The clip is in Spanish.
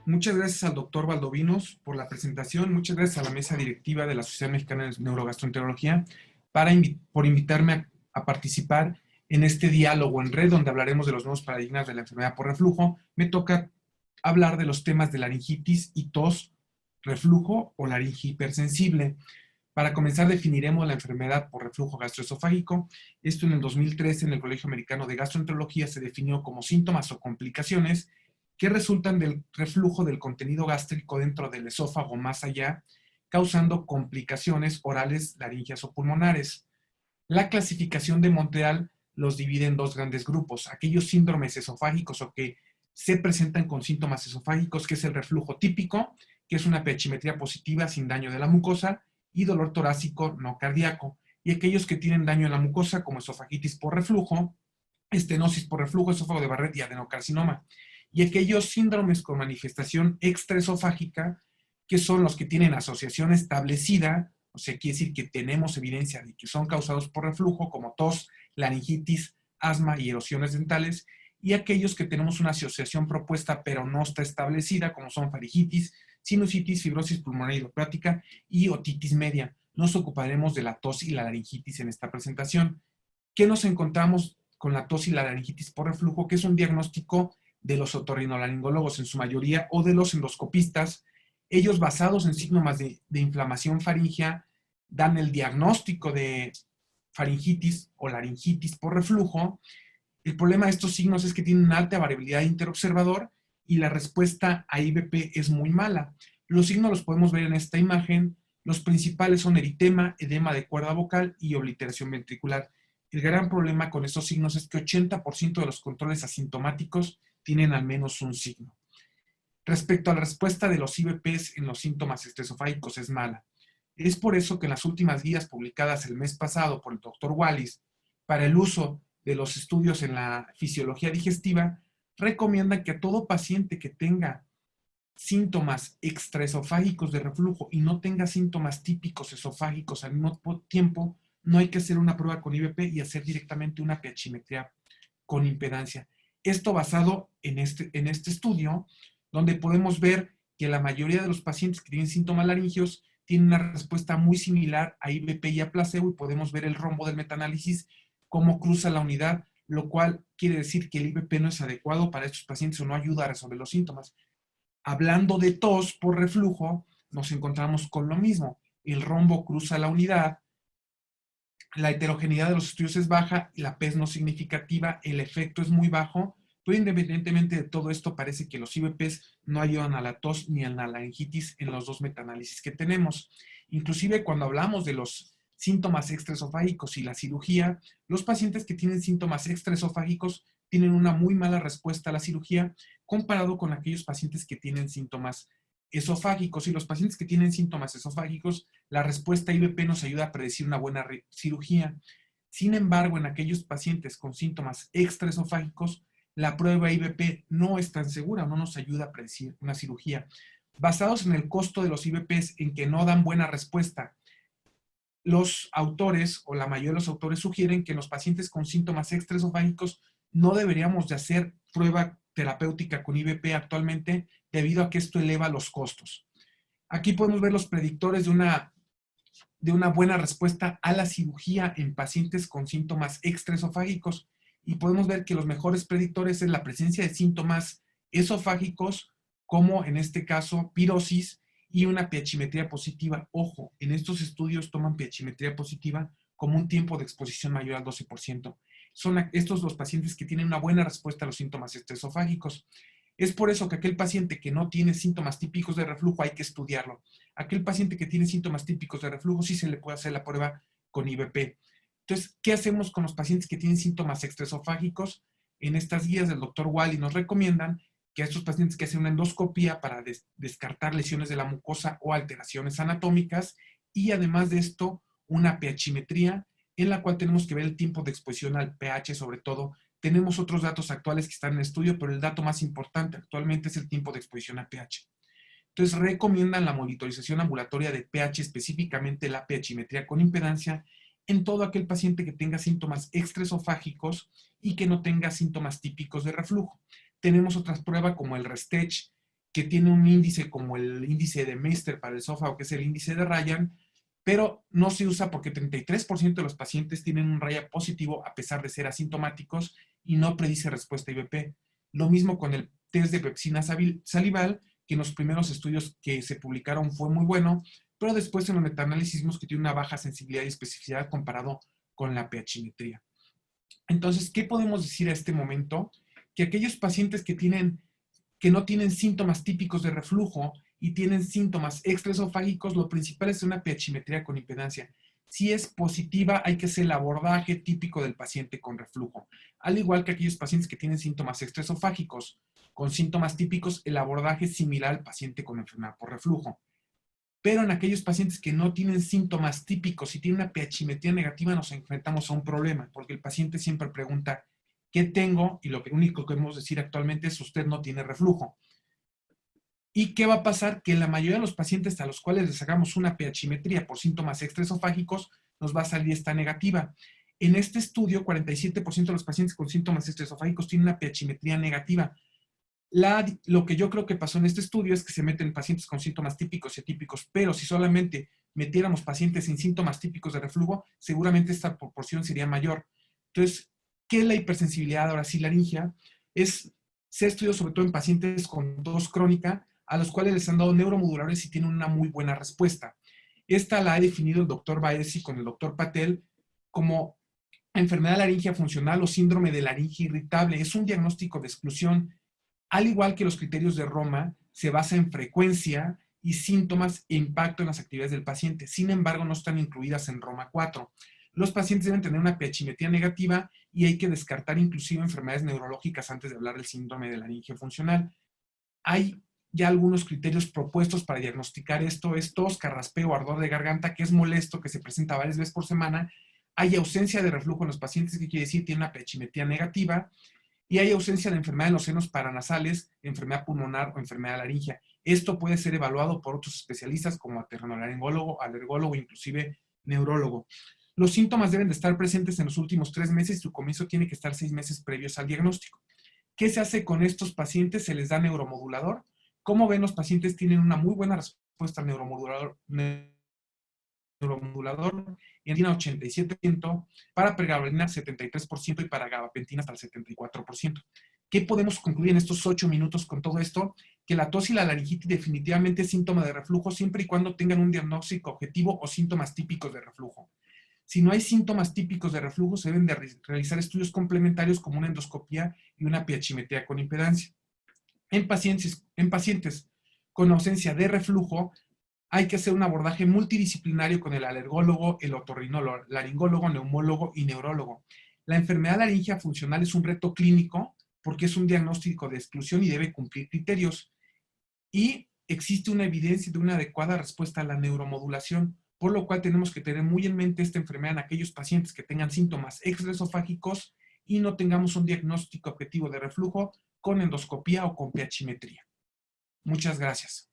Muchas gracias al doctor Valdovinos por la presentación. Muchas gracias a la mesa directiva de la Sociedad Mexicana de Neurogastroenterología por invitarme a participar en este diálogo en red donde hablaremos de los nuevos paradigmas de la enfermedad por reflujo. Me toca hablar de los temas de laringitis y tos, reflujo o laringe hipersensible. Para comenzar, definiremos la enfermedad por reflujo gastroesofágico. Esto en el 2013 en el Colegio Americano de Gastroenterología se definió como síntomas o complicaciones que resultan del reflujo del contenido gástrico dentro del esófago más allá, causando complicaciones orales, laringias o pulmonares. La clasificación de Montreal los divide en dos grandes grupos: aquellos síndromes esofágicos o que se presentan con síntomas esofágicos, que es el reflujo típico, que es una pH positiva sin daño de la mucosa y dolor torácico no cardíaco, y aquellos que tienen daño en la mucosa como esofagitis por reflujo, estenosis por reflujo, esófago de Barrett y adenocarcinoma, y aquellos síndromes con manifestación extraesofágica, que son los que tienen asociación establecida, o sea, quiere decir que tenemos evidencia de que son causados por reflujo, como tos, laringitis, asma y erosiones dentales, y aquellos que tenemos una asociación propuesta pero no está establecida, como son faringitis, sinusitis, fibrosis pulmonar idiopática y otitis media. Nos ocuparemos de la tos y la laringitis en esta presentación. ¿Qué nos encontramos con la tos y la laringitis por reflujo? Que es un diagnóstico de los otorrinolaringólogos en su mayoría o de los endoscopistas. Ellos, basados en síntomas de inflamación faríngea, dan el diagnóstico de faringitis o laringitis por reflujo. El problema de estos signos es que tienen una alta variabilidad interobservador y la respuesta a IBP es muy mala. Los signos los podemos ver en esta imagen. Los principales son eritema, edema de cuerda vocal y obliteración ventricular. El gran problema con estos signos es que 80% de los controles asintomáticos tienen al menos un signo. Respecto a la respuesta de los IBPs en los síntomas estresofágicos es mala. Es por eso que en las últimas guías publicadas el mes pasado por el doctor Wallis para el uso de los estudios en la fisiología digestiva, recomiendan que a todo paciente que tenga síntomas extraesofágicos de reflujo y no tenga síntomas típicos esofágicos al mismo tiempo, no hay que hacer una prueba con IBP y hacer directamente una pHmetría con impedancia. Esto basado en este estudio, donde podemos ver que la mayoría de los pacientes que tienen síntomas laringios tienen una respuesta muy similar a IBP y a placebo, y podemos ver el rombo del metaanálisis, cómo cruza la unidad, lo cual quiere decir que el IBP no es adecuado para estos pacientes o no ayuda a resolver los síntomas. Hablando de tos por reflujo, nos encontramos con lo mismo. El rombo cruza la unidad, la heterogeneidad de los estudios es baja, la P es no significativa, el efecto es muy bajo, pero independientemente de todo esto, parece que los IBPs no ayudan a la tos ni a la laringitis en los dos metaanálisis que tenemos. Inclusive cuando hablamos de los síntomas extraesofágicos y la cirugía, los pacientes que tienen síntomas extraesofágicos tienen una muy mala respuesta a la cirugía comparado con aquellos pacientes que tienen síntomas esofágicos. Y los pacientes que tienen síntomas esofágicos, la respuesta IBP nos ayuda a predecir una buena cirugía. Sin embargo, en aquellos pacientes con síntomas extraesofágicos, la prueba IBP no es tan segura, no nos ayuda a predecir una cirugía. Basados en el costo de los IBPs en que no dan buena respuesta, los autores o la mayoría de los autores sugieren que en los pacientes con síntomas extraesofágicos no deberíamos de hacer prueba terapéutica con IBP actualmente, debido a que esto eleva los costos. Aquí podemos ver los predictores de una buena respuesta a la cirugía en pacientes con síntomas extraesofágicos, y podemos ver que los mejores predictores es la presencia de síntomas esofágicos, como en este caso pirosis, y una pHmetría positiva. Ojo, en estos estudios toman pHmetría positiva como un tiempo de exposición mayor al 12%. Son estos los pacientes que tienen una buena respuesta a los síntomas extraesofágicos. Es por eso que aquel paciente que no tiene síntomas típicos de reflujo hay que estudiarlo. Aquel paciente que tiene síntomas típicos de reflujo sí se le puede hacer la prueba con IBP. Entonces, ¿qué hacemos con los pacientes que tienen síntomas extraesofágicos? En estas guías del doctor Wally nos recomiendan que a estos pacientes que hacen una endoscopía para descartar lesiones de la mucosa o alteraciones anatómicas, y además de esto, una pHmetría en la cual tenemos que ver el tiempo de exposición al pH. Sobre todo, tenemos otros datos actuales que están en estudio, pero el dato más importante actualmente es el tiempo de exposición a pH. Entonces, recomiendan la monitorización ambulatoria de pH, específicamente la pHmetría con impedancia, en todo aquel paciente que tenga síntomas extraesofágicos y que no tenga síntomas típicos de reflujo. Tenemos otras pruebas como el RESTECH, que tiene un índice como el índice de Meister para el esófago, que es el índice de Ryan, pero no se usa porque 33% de los pacientes tienen un Ryan positivo a pesar de ser asintomáticos y no predice respuesta IBP. Lo mismo con el test de pepsina salival, que en los primeros estudios que se publicaron fue muy bueno, pero después en los metaanálisis vimos que tiene una baja sensibilidad y especificidad comparado con la pHimetría. Entonces, ¿qué podemos decir a este momento? Que aquellos pacientes que no tienen síntomas típicos de reflujo y tienen síntomas extraesofágicos, lo principal es una pHimetría con impedancia. Si es positiva, hay que hacer el abordaje típico del paciente con reflujo. Al igual que aquellos pacientes que tienen síntomas extraesofágicos, con síntomas típicos, el abordaje es similar al paciente con enfermedad por reflujo. Pero en aquellos pacientes que no tienen síntomas típicos y tienen una pHimetría negativa, nos enfrentamos a un problema, porque el paciente siempre pregunta, ¿qué tengo? Y lo único que podemos decir actualmente es, usted no tiene reflujo. ¿Y qué va a pasar? Que la mayoría de los pacientes a los cuales les hagamos una pHimetría por síntomas extraesofágicos, nos va a salir esta negativa. En este estudio, 47% de los pacientes con síntomas extraesofágicos tienen una pHimetría negativa. Lo que yo creo que pasó en este estudio es que se meten pacientes con síntomas típicos y atípicos, pero si solamente metiéramos pacientes sin síntomas típicos de reflujo, seguramente esta proporción sería mayor. Entonces, ¿qué es la hipersensibilidad ahora sí laringea? Se ha estudiado sobre todo en pacientes con tos crónica, a los cuales les han dado neuromoduladores y tienen una muy buena respuesta. Esta la ha definido el doctor Baesi con el doctor Patel como enfermedad laringea funcional o síndrome de laringe irritable. Es un diagnóstico de exclusión. Al igual que los criterios de Roma, se basa en frecuencia y síntomas e impacto en las actividades del paciente. Sin embargo, no están incluidas en Roma 4. Los pacientes deben tener una pHimetría negativa y hay que descartar inclusive enfermedades neurológicas antes de hablar del síndrome de laringe funcional. Hay ya algunos criterios propuestos para diagnosticar esto: es tos, carraspeo, ardor de garganta, que es molesto, que se presenta varias veces por semana. Hay ausencia de reflujo en los pacientes, que quiere decir tiene una pHimetría negativa. Y hay ausencia de enfermedad en los senos paranasales, enfermedad pulmonar o enfermedad laringea. Esto puede ser evaluado por otros especialistas como aterrinolaringólogo, alergólogo, inclusive neurólogo. Los síntomas deben de estar presentes en los últimos 3 meses y su comienzo tiene que estar 6 meses previos al diagnóstico. ¿Qué se hace con estos pacientes? Se les da neuromodulador. Como ven, los pacientes tienen una muy buena respuesta al neuromodulador y andina 87%, para pregabalina 73% y para gabapentina hasta el 74%. ¿Qué podemos concluir en estos 8 minutos con todo esto? Que la tos y la laringitis definitivamente es síntoma de reflujo siempre y cuando tengan un diagnóstico objetivo o síntomas típicos de reflujo. Si no hay síntomas típicos de reflujo, se deben de realizar estudios complementarios como una endoscopía y una pHimetría con impedancia. En pacientes con ausencia de reflujo, hay que hacer un abordaje multidisciplinario con el alergólogo, el otorrinolaringólogo, neumólogo y neurólogo. La enfermedad laringea funcional es un reto clínico porque es un diagnóstico de exclusión y debe cumplir criterios. Y existe una evidencia de una adecuada respuesta a la neuromodulación, por lo cual tenemos que tener muy en mente esta enfermedad en aquellos pacientes que tengan síntomas extraesofágicos y no tengamos un diagnóstico objetivo de reflujo con endoscopía o con pHimetría. Muchas gracias.